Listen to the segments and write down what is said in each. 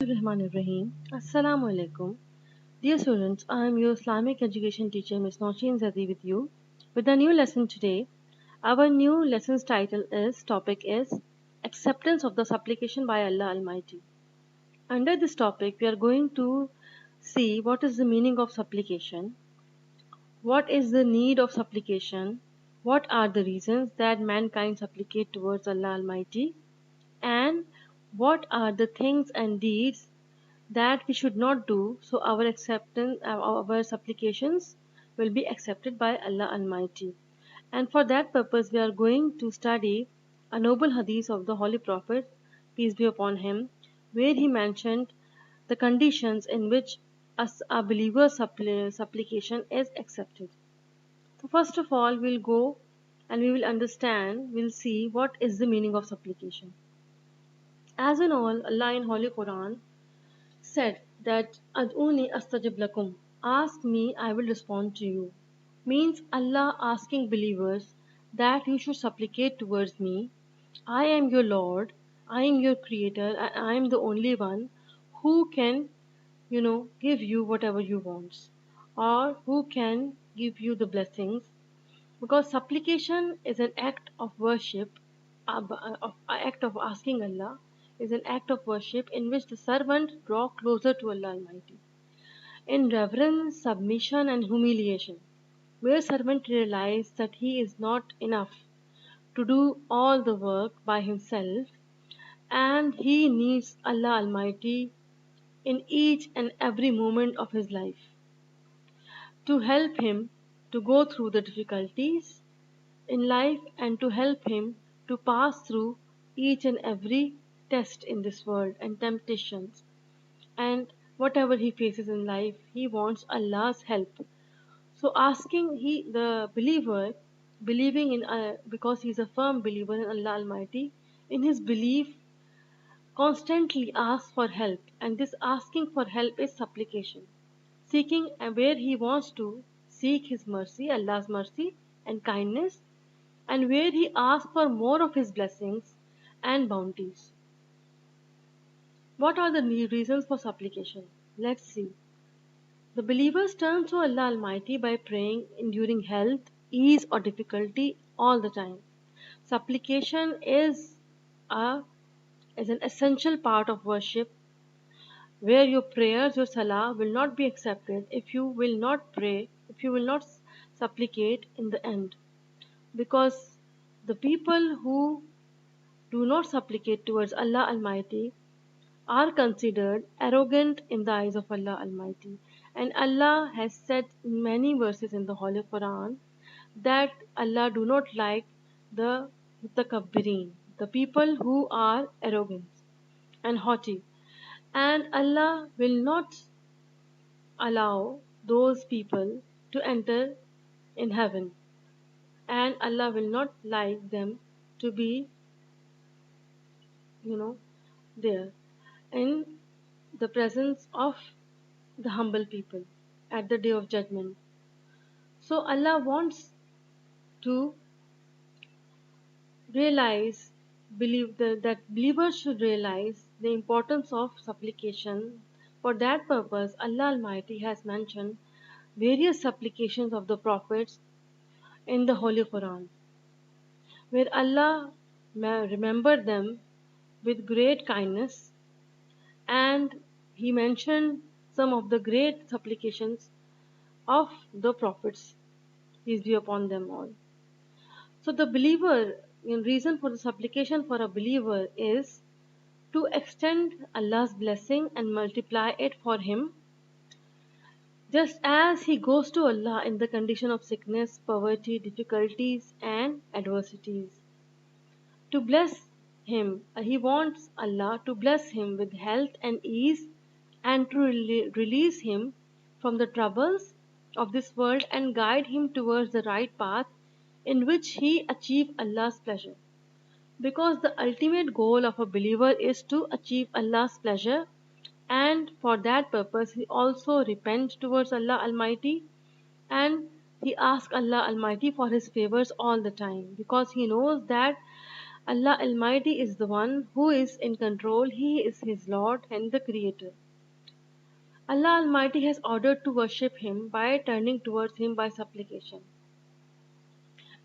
Rahim. Assalamu alaikum. Dear students, I am your Islamic education teacher, Ms. Nausheen Zadi, with you with a new lesson today. Our new lesson's topic is Acceptance of the Supplication by Allah Almighty. Under this topic, we are going to see what is the meaning of supplication, what is the need of supplication, what are the reasons that mankind supplicate towards Allah Almighty, and what are the things and deeds that we should not do so our supplications will be accepted by Allah Almighty. And for that purpose we are going to study a noble hadith of the Holy Prophet, peace be upon him, where he mentioned the conditions in which a believer's supplication is accepted. So first of all we'll go and we will understand, we'll see what is the meaning of supplication. As in all, Allah in Holy Quran said that Ad'uni astajib lakum, ask me, I will respond to you. Means Allah asking believers that you should supplicate towards me. I am your Lord, I am your creator, and I am the only one who can, give you whatever you want, or who can give you the blessings. Because supplication is an act of worship, act of asking Allah, is an act of worship in which the servant draw closer to Allah Almighty in reverence, submission, and humiliation, where servant realizes that he is not enough to do all the work by himself, and he needs Allah Almighty in each and every moment of his life to help him to go through the difficulties in life and to help him to pass through each and every test in this world and temptations, and whatever he faces in life he wants Allah's help. So asking he the believer, believing in because he is a firm believer in Allah Almighty, in his belief constantly asks for help, and this asking for help is supplication, seeking where he wants to seek his mercy, Allah's mercy and kindness, and where he asks for more of his blessings and bounties. What are the reasons for supplication? Let's see. The believers turn to Allah Almighty by praying, enduring health, ease, or difficulty all the time. Supplication a, is an essential part of worship, where your prayers, your salah, will not be accepted if you will not pray, if you will not supplicate in the end. Because the people who do not supplicate towards Allah Almighty are considered arrogant in the eyes of Allah Almighty. And Allah has said in many verses in the Holy Quran that Allah do not like the mutakabbirin, the people who are arrogant and haughty. And Allah will not allow those people to enter in heaven. And Allah will not like them to be, you know, there in the presence of the humble people at the day of judgment. So Allah wants to realize, that believers should realize the importance of supplication. For that purpose, Allah Almighty has mentioned various supplications of the prophets in the Holy Quran, where Allah remembered them with great kindness, and He mentioned some of the great supplications of the prophets, peace be upon them all. So the believer, in reason for the supplication for a believer is to extend Allah's blessing and multiply it for him, just as he goes to Allah in the condition of sickness, poverty, difficulties, and adversities. To bless him, he wants Allah to bless him with health and ease, and to release him from the troubles of this world and guide him towards the right path in which he achieve Allah's pleasure. Because the ultimate goal of a believer is to achieve Allah's pleasure, and for that purpose he also repents towards Allah Almighty, and he asks Allah Almighty for his favors all the time, because he knows that Allah Almighty is the one who is in control. He is his Lord and the Creator. Allah Almighty has ordered to worship Him by turning towards Him by supplication.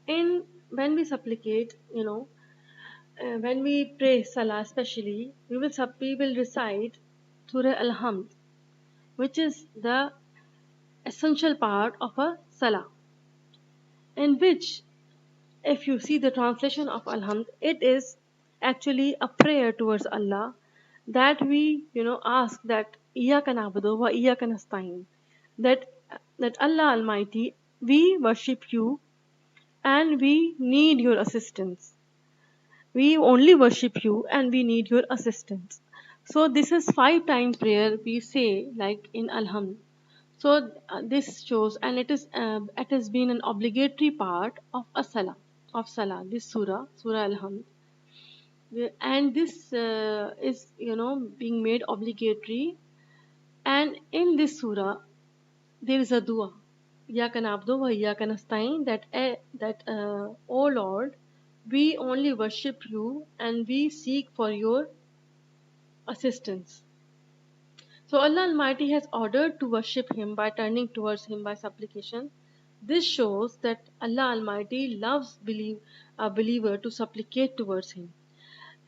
In when we supplicate, when we pray Salah, especially, we will recite Surah Al-Hamd, which is the essential part of a Salah, in which, if you see the translation of Alhamd, it is actually a prayer towards Allah, that we, ask that Iyyaka na'budu wa iyyaka nasta'in, that Allah Almighty, we worship you and we need your assistance. We only worship you and we need your assistance. So this is 5 times prayer we say, like in Alhamd. So this shows, and it has been an obligatory part of a salah, this Surah Al-Hamd. And this is, being made obligatory. And in this surah, there is a dua, Iyyaka na'budu wa iyyaka nasta'in, O Lord, we only worship you and we seek for your assistance. So Allah Almighty has ordered to worship Him by turning towards Him by supplication. This shows that Allah Almighty loves a believer to supplicate towards Him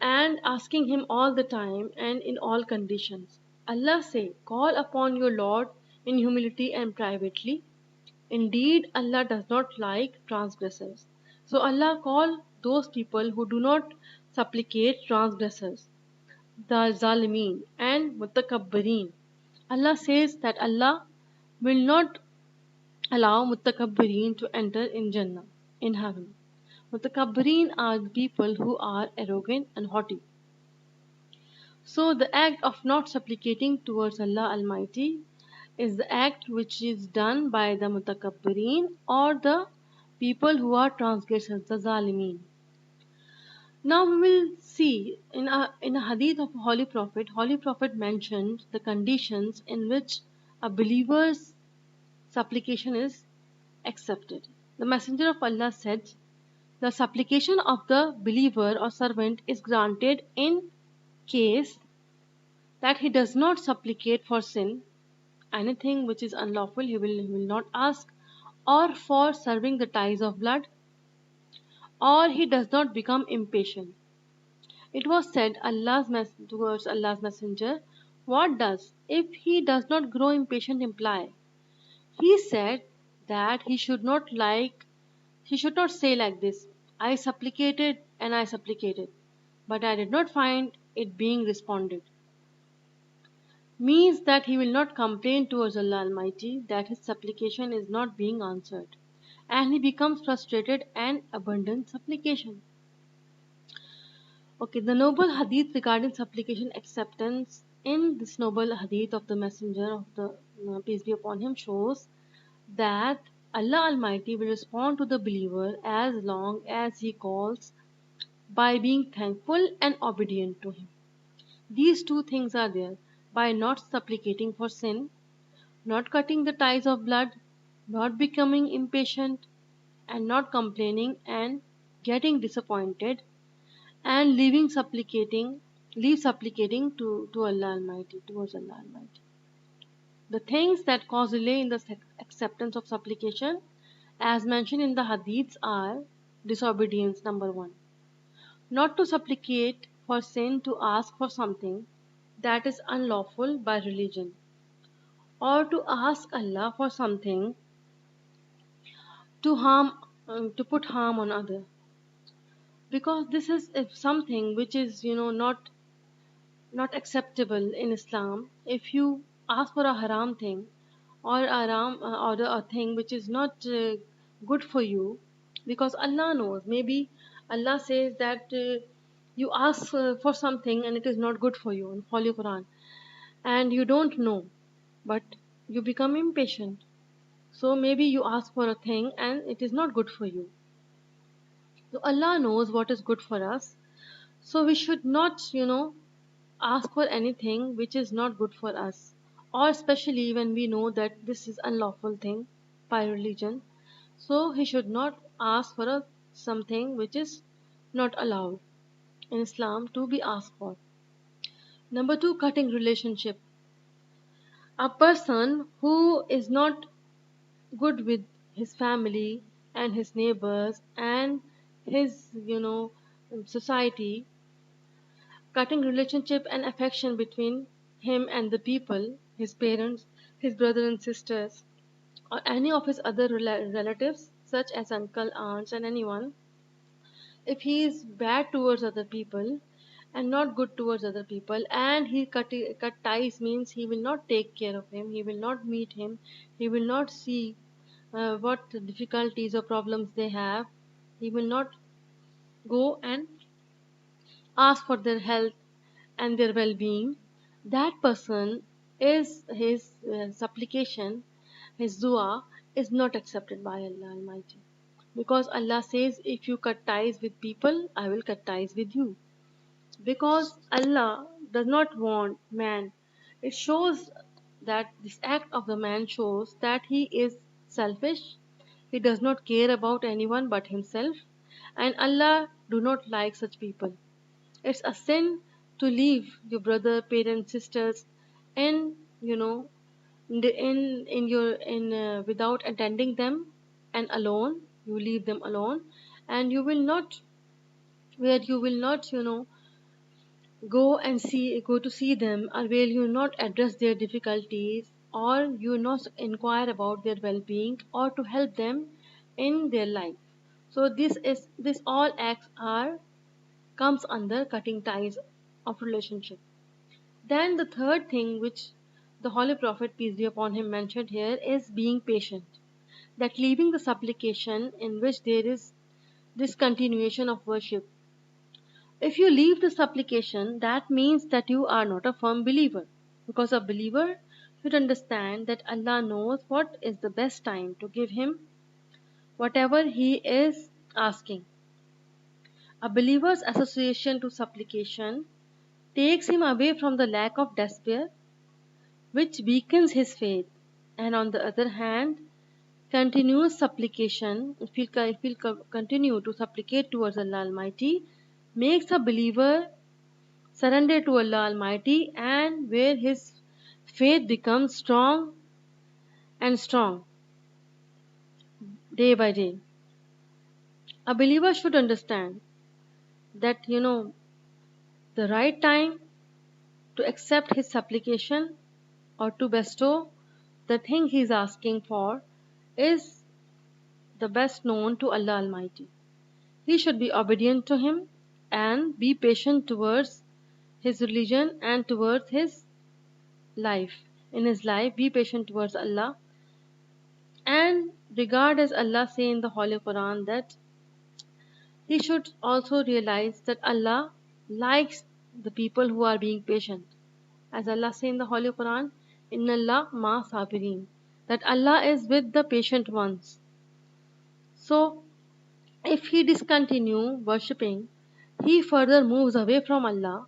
and asking Him all the time and in all conditions. Allah say, call upon your Lord in humility and privately. Indeed, Allah does not like transgressors. So Allah call those people who do not supplicate transgressors, the Zalimin and Mutakabbirin. Allah says that Allah will not allow Mutakabbirin to enter in Jannah, in heaven. Mutakabbirin are the people who are arrogant and haughty. So the act of not supplicating towards Allah Almighty is the act which is done by the Mutakabbirin, or the people who are transgressors, the Zalimin. Now we will see in a hadith of Holy Prophet mentioned the conditions in which a believer's supplication is accepted. The Messenger of Allah said, the supplication of the believer or servant is granted in case that he does not supplicate for sin, anything which is unlawful he will not ask, or for serving the ties of blood, or he does not become impatient. It was said towards Allah's Messenger, what does if he does not grow impatient imply? He said that he should not say like this, I supplicated and I supplicated, but I did not find it being responded. Means that he will not complain towards Allah Almighty that his supplication is not being answered, and he becomes frustrated and abandons supplication. Okay, the noble hadith regarding supplication acceptance in this noble hadith of the Messenger of the peace be upon him shows that Allah Almighty will respond to the believer as long as he calls by being thankful and obedient to him. These two things are there: by not supplicating for sin, not cutting the ties of blood, not becoming impatient, and not complaining and getting disappointed, and leave supplicating to Allah Almighty, towards Allah Almighty. The things that cause delay in the acceptance of supplication, as mentioned in the hadiths, are disobedience, number one. Not to supplicate for sin, to ask for something that is unlawful by religion, or to ask Allah for something to put harm on other, because this is if something which is not acceptable in Islam. If you ask for a haram thing, or a thing which is not good for you, because Allah knows, maybe Allah says that you ask for something and it is not good for you in Holy Quran, and you don't know, but you become impatient. So maybe you ask for a thing and it is not good for you. So Allah knows what is good for us. So we should not, ask for anything which is not good for us, or especially when we know that this is unlawful thing by religion. So he should not ask for something which is not allowed. in Islam to be asked for. Number two, cutting relationship. A person who is not good with his family and his neighbors and his, society, cutting relationship and affection between him and the people, his parents, his brothers and sisters, or any of his other relatives, such as uncle, aunts, and anyone, if he is bad towards other people and not good towards other people, and he cut ties, means he will not take care of him, he will not meet him, he will not see what difficulties or problems they have, he will not go and ask for their health and their well-being, that person is his supplication, his dua is not accepted by Allah Almighty. Because Allah says, if you cut ties with people, I will cut ties with you. Because Allah does not want man. It shows that this act of the man shows that he is selfish, he does not care about anyone but himself, and Allah do not like such people. It's a sin to leave your brother, parents, sisters in, in your in without attending them, and alone you leave them alone, and you will not, where you will not, go to see them, or where you not address their difficulties, or you not inquire about their well-being, or to help them in their life. So this all acts are comes under cutting ties of relationship. Then the third thing which the Holy Prophet, peace be upon him, mentioned here is being patient. That leaving the supplication in which there is discontinuation of worship. If you leave the supplication, that means that you are not a firm believer. Because a believer should understand that Allah knows what is the best time to give him whatever he is asking. A believer's association to supplication takes him away from the lack of despair, which weakens his faith, and on the other hand, continuous supplication, if he'll continue to supplicate towards Allah Almighty, makes a believer surrender to Allah Almighty, and where his faith becomes strong and strong day by day. A believer should understand that, the right time to accept his supplication or to bestow the thing he is asking for is the best known to Allah Almighty. He should be obedient to Him and be patient towards his religion and towards his life. In his life, be patient towards Allah, and regard, as Allah say in the Holy Quran, that he should also realize that Allah likes the people who are being patient. As Allah say in the Holy Quran, Inna Allah ma sabirin, that Allah is with the patient ones. So if he discontinue worshipping, he further moves away from Allah,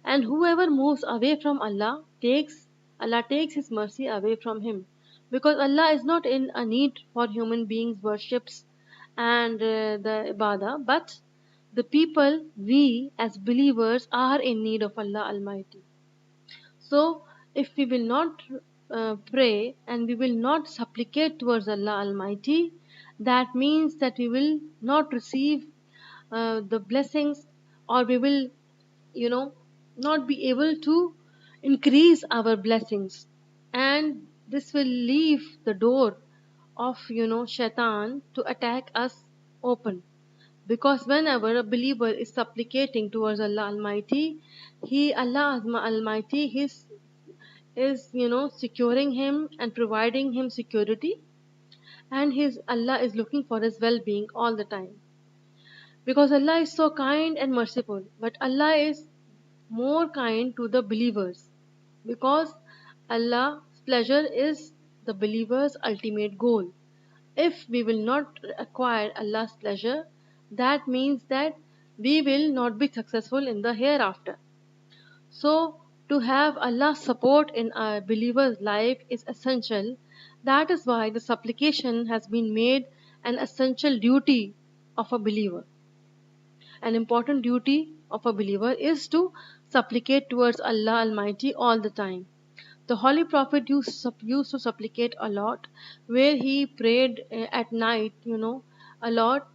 and whoever moves away from Allah takes his mercy away from him, because Allah is not in a need for human beings worships and the ibadah, but the people, we as believers, are in need of Allah Almighty. So if we will not pray and we will not supplicate towards Allah Almighty, that means that we will not receive the blessings, or we will, you know, not be able to increase our blessings, and this will leave the door of, shaitan to attack us open. Because whenever a believer is supplicating towards Allah Almighty, Allah Almighty, is, securing him and providing him security, and his Allah is looking for his well-being all the time. Because Allah is so kind and merciful, but Allah is more kind to the believers, because Allah's pleasure is the believer's ultimate goal. If we will not acquire Allah's pleasure, that means that we will not be successful in the hereafter. So, to have Allah's support in a believer's life is essential. That is why the supplication has been made an essential duty of a believer, an important duty of a believer is to supplicate towards Allah Almighty all the time. The Holy Prophet used to supplicate a lot, where he prayed at night, a lot,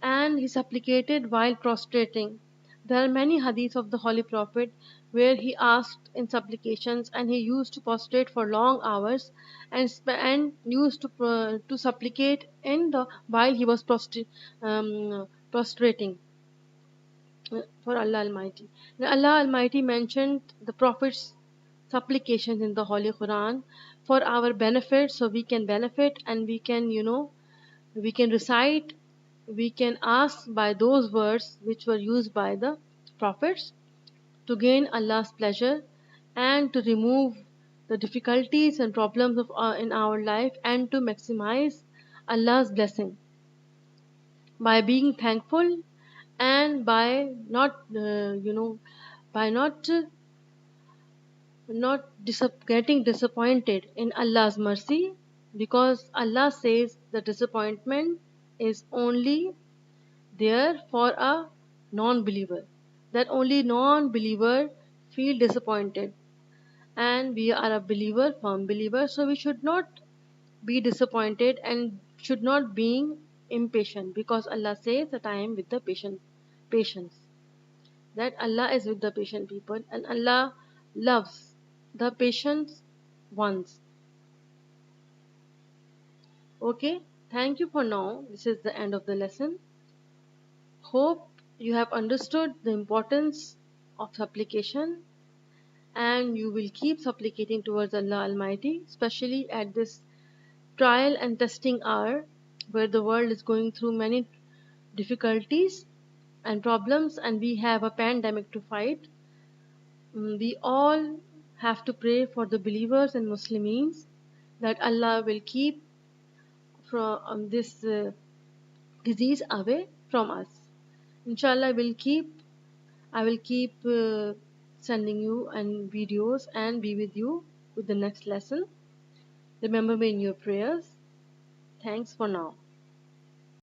and he supplicated while prostrating. There are many hadiths of the Holy Prophet where he asked in supplications, and he used to prostrate for long hours, and used to supplicate in the while he was prostrating for Allah Almighty. Now, Allah Almighty mentioned the Prophet's supplications in the Holy Quran for our benefit, so we can benefit and we can, we can recite, we can ask by those words which were used by the prophets to gain Allah's pleasure and to remove the difficulties and problems in our life and to maximize Allah's blessing by being thankful and by not getting disappointed in Allah's mercy, because Allah says the disappointment is only there for a non-believer, that only non-believer feel disappointed, and we are a believer, firm believer, so we should not be disappointed and should not being impatient, because Allah says that I am with the patience, that Allah is with the patient people and Allah loves the patient ones. Okay, thank you for now. This is the end of the lesson. Hope you have understood the importance of supplication and you will keep supplicating towards Allah Almighty, especially at this trial and testing hour where the world is going through many difficulties and problems and we have a pandemic to fight. We all have to pray for the believers and Muslims that Allah will keep from this disease away from us. Inshallah, I will keep sending you and videos and be with you with the next lesson. Remember me in your prayers. Thanks for now.